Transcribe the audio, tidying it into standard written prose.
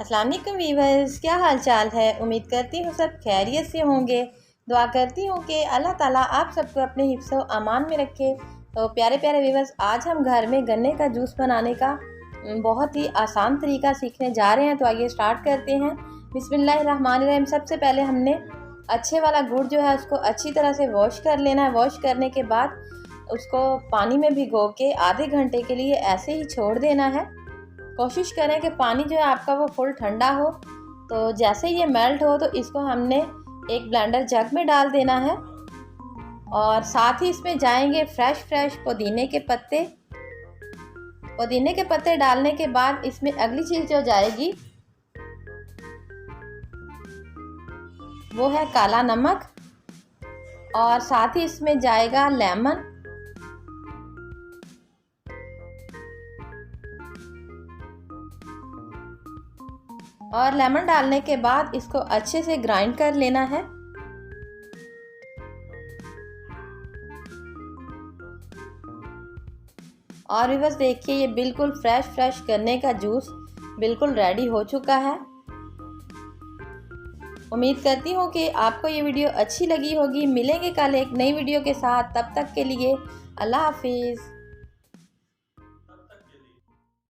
अस्सलाम वालेकुम वीवर्स, क्या हाल चाल है। उम्मीद करती हूँ सब खैरियत से होंगे। दुआ करती हूँ कि अल्लाह ताला आप सबको अपने हिफ्ज़ व अमान में रखे। तो प्यारे प्यारे वीवर्स, आज हम घर में गन्ने का जूस बनाने का बहुत ही आसान तरीका सीखने जा रहे हैं। तो आइए स्टार्ट करते हैं। बिस्मिल्लाहिर्रहमानिर्रहीम। सबसे पहले हमने अच्छे वाला गुड़ जो है उसको अच्छी तरह से वॉश कर लेना है। वॉश करने के बाद उसको पानी में भिगो के आधे घंटे के लिए ऐसे ही छोड़ देना है। कोशिश करें कि पानी जो है आपका वो फुल ठंडा हो। तो जैसे ये मेल्ट हो तो इसको हमने एक ब्लेंडर जग में डाल देना है और साथ ही इसमें जाएंगे फ्रेश पुदीने के पत्ते। पुदीने के पत्ते डालने के बाद इसमें अगली चीज़ जो जाएगी वो है काला नमक और साथ ही इसमें जाएगा लेमन और लेमन डालने के बाद इसको अच्छे से ग्राइंड कर लेना है। और बस देखिए ये बिल्कुल फ्रेश गन्ने का जूस बिल्कुल रेडी हो चुका है। उम्मीद करती हूँ कि आपको ये वीडियो अच्छी लगी होगी। मिलेंगे कल एक नई वीडियो के साथ, तब तक के लिए अल्लाह हाफिज़।